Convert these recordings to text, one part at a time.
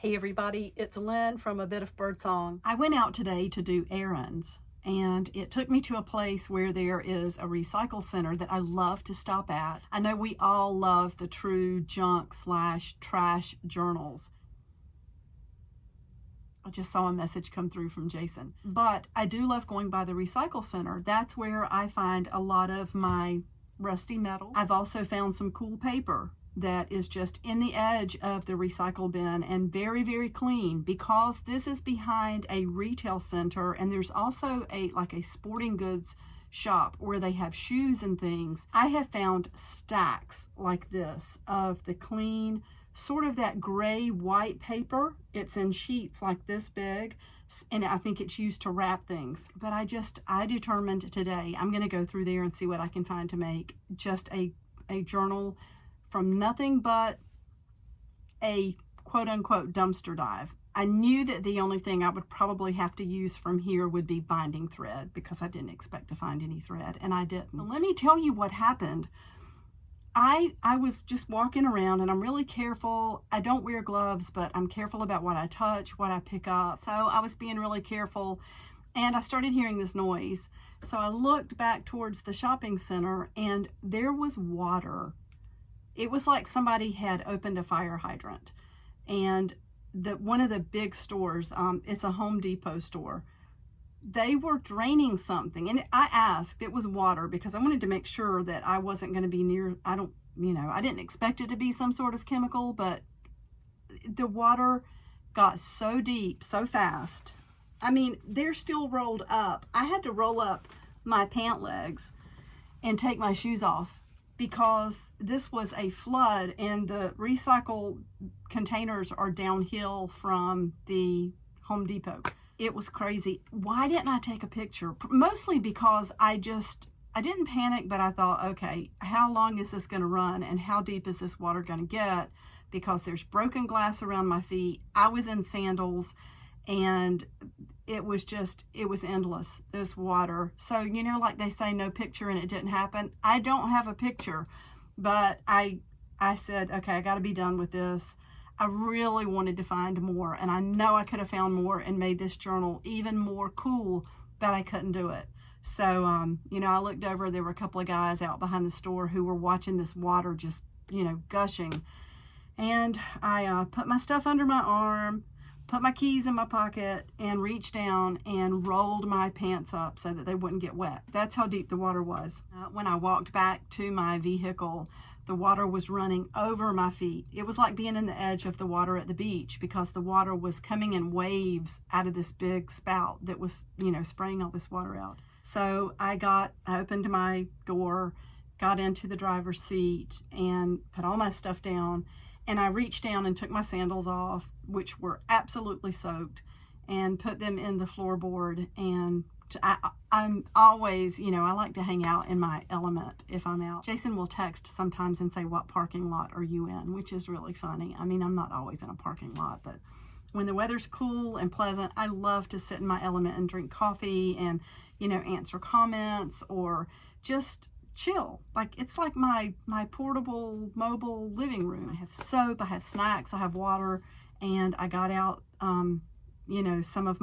Hey everybody, it's Lynn from A Bit of Birdsong. I went out today to do errands, and it took me to a place where there is a recycle center that I love to stop at. I know we all love the true junk/trash journals. I just saw a message come through from Jason. But I do love going by the recycle center. That's where I find a lot of my rusty metal. I've also found some cool paper that is just in the edge of the recycle bin and very, very clean, because this is behind a retail center, and there's also a sporting goods shop where they have shoes and things. I have found stacks like this of the clean, sort of that gray white paper. It's in sheets like this big, and I think it's used to wrap things. But I determined today I'm going to go through there and see what I can find to make just a journal from nothing but a quote-unquote dumpster dive. I knew that the only thing I would probably have to use from here would be binding thread, because I didn't expect to find any thread, and I didn't. But let me tell you what happened. I was just walking around, and I'm really careful. I don't wear gloves, but I'm careful about what I touch, what I pick up. So I was being really careful, and I started hearing this noise. So I looked back towards the shopping center, and there was water. It was like somebody had opened a fire hydrant, and one of the big stores, it's a Home Depot store, they were draining something, and I asked, it was water, because I wanted to make sure that I wasn't going to be near, I didn't expect it to be some sort of chemical, but the water got so deep so fast. I mean, they're still rolled up. I had to roll up my pant legs and take my shoes off, because this was a flood, and the recycle containers are downhill from the Home Depot. It was crazy. Why didn't I take a picture? Mostly because I didn't panic, but I thought, okay, how long is this going to run, and how deep is this water going to get? Because there's broken glass around my feet. I was in sandals, and it was endless, this water. So, like they say, no picture and it didn't happen. I don't have a picture, but I said, okay, I got to be done with this. I really wanted to find more, and I know I could have found more and made this journal even more cool, but I couldn't do it. So, I looked over, there were a couple of guys out behind the store who were watching this water just, gushing. And I put my stuff under my arm, put my keys in my pocket, and reached down and rolled my pants up so that they wouldn't get wet. That's how deep the water was. When I walked back to my vehicle, the water was running over my feet. It was like being in the edge of the water at the beach, because the water was coming in waves out of this big spout that was, spraying all this water out. So I opened my door, got into the driver's seat, and put all my stuff down. And I reached down and took my sandals off, which were absolutely soaked, and put them in the floorboard. And I'm always, I like to hang out in my element if I'm out. Jason will text sometimes and say, what parking lot are you in? Which is really funny. I mean, I'm not always in a parking lot, but when the weather's cool and pleasant, I love to sit in my element and drink coffee and, answer comments or just chill. It's like my portable mobile living room. I have soap, I have snacks, I have water, and I got out some of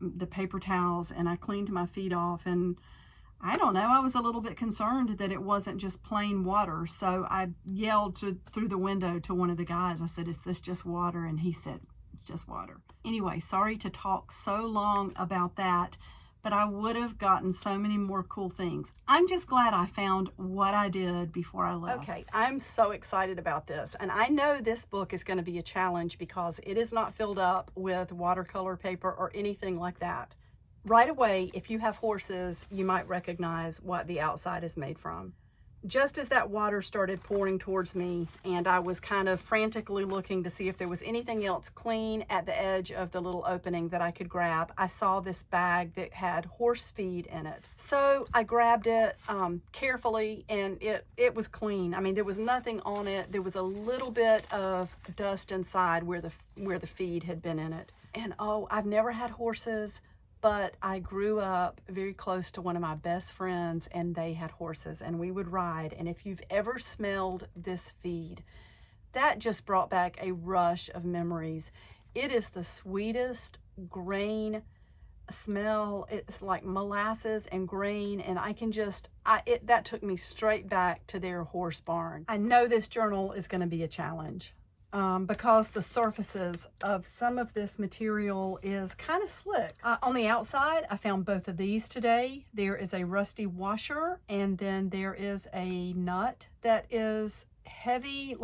the paper towels, and I cleaned my feet off. And I don't know, I was a little bit concerned that it wasn't just plain water, so I yelled through the window to one of the guys. I said, is this just water? And he said, it's just water. Anyway, sorry to talk so long about that, but I would have gotten so many more cool things. I'm just glad I found what I did before I left. Okay, I'm so excited about this. And I know this book is going to be a challenge, because it is not filled up with watercolor paper or anything like that. Right away, if you have horses, you might recognize what the outside is made from. Just as that water started pouring towards me, and I was kind of frantically looking to see if there was anything else clean at the edge of the little opening that I could grab, I saw this bag that had horse feed in it. So I grabbed it carefully, and it was clean. I mean, there was nothing on it. There was a little bit of dust inside where the feed had been in it. And I've never had horses, but I grew up very close to one of my best friends, and they had horses, and we would ride. And if you've ever smelled this feed, that just brought back a rush of memories. It is the sweetest grain smell. It's like molasses and grain, and I can just, that took me straight back to their horse barn. I know this journal is going to be a challenge because the surfaces of some of this material is kind of slick. On the outside, I found both of these today. There is a rusty washer, and then there is a nut that is heavy,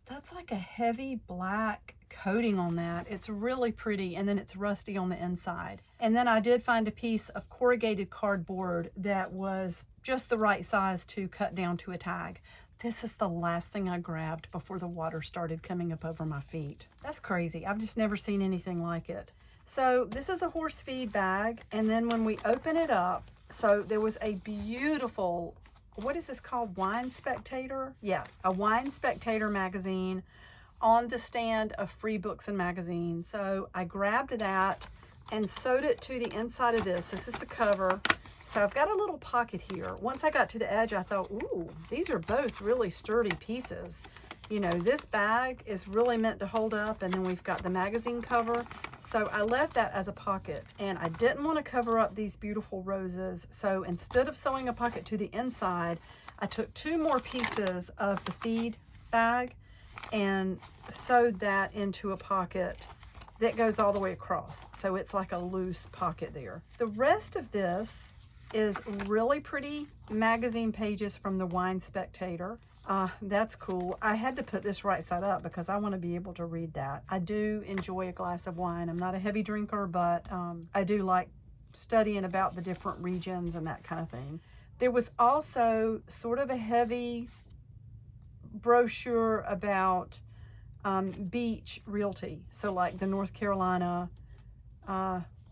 that's like a heavy black coating on that. It's really pretty, and then it's rusty on the inside. And then I did find a piece of corrugated cardboard that was just the right size to cut down to a tag. This is the last thing I grabbed before the water started coming up over my feet. That's crazy. I've just never seen anything like it. So this is a horse feed bag, and then when we open it up, so there was a beautiful, what is this called? Wine Spectator? Yeah, a Wine Spectator magazine on the stand of free books and magazines. So I grabbed that and sewed it to the inside of this. This is the cover. So I've got a little pocket here. Once I got to the edge, I thought, ooh, these are both really sturdy pieces. You know, this bag is really meant to hold up, and then we've got the magazine cover. So I left that as a pocket, and I didn't want to cover up these beautiful roses. So instead of sewing a pocket to the inside, I took 2 more pieces of the feed bag and sewed that into a pocket that goes all the way across. So it's like a loose pocket there. The rest of this is really pretty magazine pages from the Wine Spectator. That's cool. I had to put this right side up because I want to be able to read that. I do enjoy a glass of wine. I'm not a heavy drinker, but I do like studying about the different regions and that kind of thing. There was also sort of a heavy brochure about beach realty. So like the North Carolina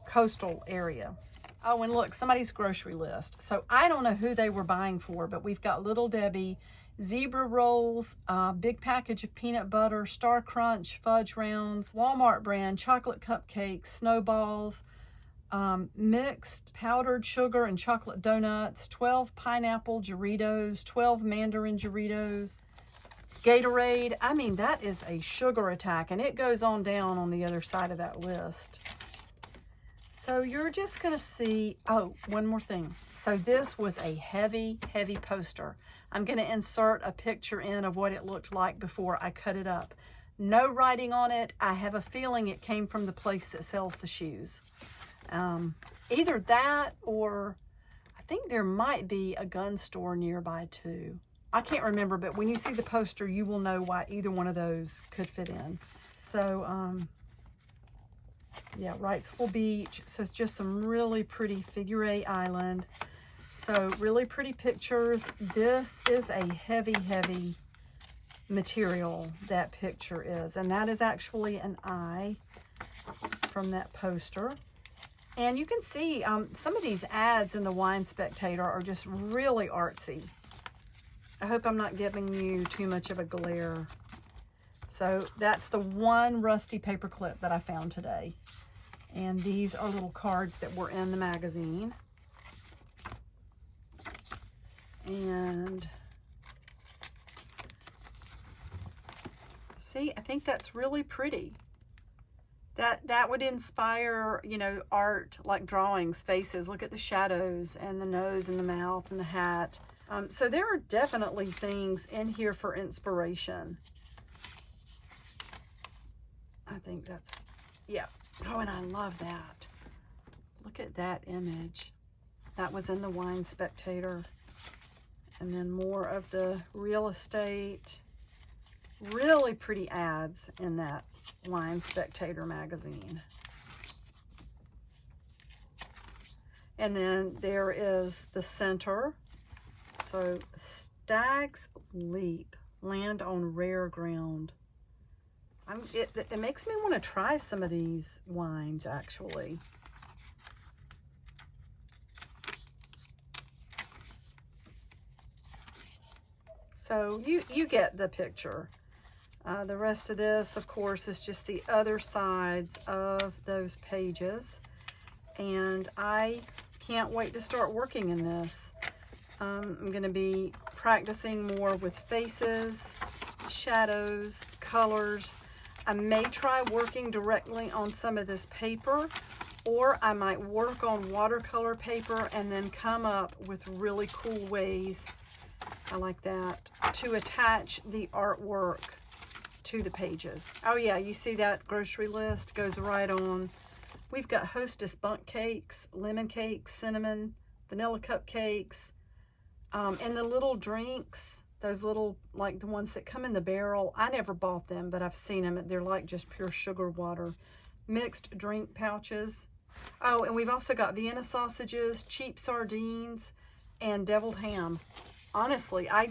coastal area. Oh, and look, somebody's grocery list. So I don't know who they were buying for, but we've got Little Debbie, zebra rolls, big package of peanut butter, Star Crunch, fudge rounds, Walmart brand, chocolate cupcakes, snowballs, mixed powdered sugar and chocolate donuts, 12 pineapple Doritos, 12 mandarin Doritos, Gatorade. I mean, that is a sugar attack, and it goes on down on the other side of that list. So you're just going to see, oh, one more thing. So this was a heavy, heavy poster. I'm going to insert a picture in of what it looked like before I cut it up. No writing on it. I have a feeling it came from the place that sells the shoes. Either that, or I think there might be a gun store nearby too. I can't remember, but when you see the poster, you will know why either one of those could fit in. So, yeah, Wrightsville Beach. So it's just some really pretty figure 8 island. So really pretty pictures. This is a heavy, heavy material, that picture is. And that is actually an eye from that poster. And you can see some of these ads in the Wine Spectator are just really artsy. I hope I'm not giving you too much of a glare. So that's the one rusty paper clip that I found today. And these are little cards that were in the magazine. And see, I think that's really pretty. That would inspire, you know, art, like drawings, faces. Look at the shadows and the nose and the mouth and the hat. So there are definitely things in here for inspiration. I think that's, yeah. Oh, and I love that. Look at that image. That was in the Wine Spectator. And then more of the real estate. Really pretty ads in that Wine Spectator magazine. And then there is the center. So Stag's Leap, land on rare ground. It makes me want to try some of these wines, actually. So you get the picture. The rest of this, of course, is just the other sides of those pages. And I can't wait to start working in this. I'm going to be practicing more with faces, shadows, colors. I may try working directly on some of this paper, or I might work on watercolor paper and then come up with really cool ways, I like that, to attach the artwork to the pages. Oh yeah, you see that grocery list goes right on. We've got Hostess bundt cakes, lemon cakes, cinnamon, vanilla cupcakes, and the little drinks, those little, like the ones that come in the barrel. I never bought them, but I've seen them. They're like just pure sugar water. Mixed drink pouches. Oh, and we've also got Vienna sausages, cheap sardines, and deviled ham. Honestly, I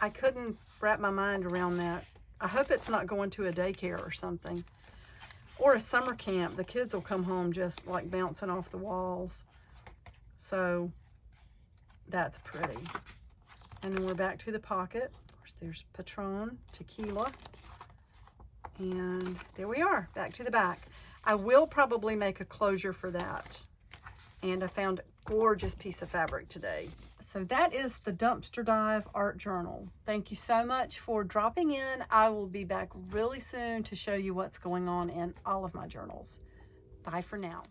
couldn't wrap my mind around that. I hope it's not going to a daycare or something. Or a summer camp. The kids will come home just like bouncing off the walls. So that's pretty. And then we're back to the pocket. Of course, there's Patron, tequila. And there we are, back to the back. I will probably make a closure for that. And I found a gorgeous piece of fabric today. So that is the Dumpster Dive Art Journal. Thank you so much for dropping in. I will be back really soon to show you what's going on in all of my journals. Bye for now.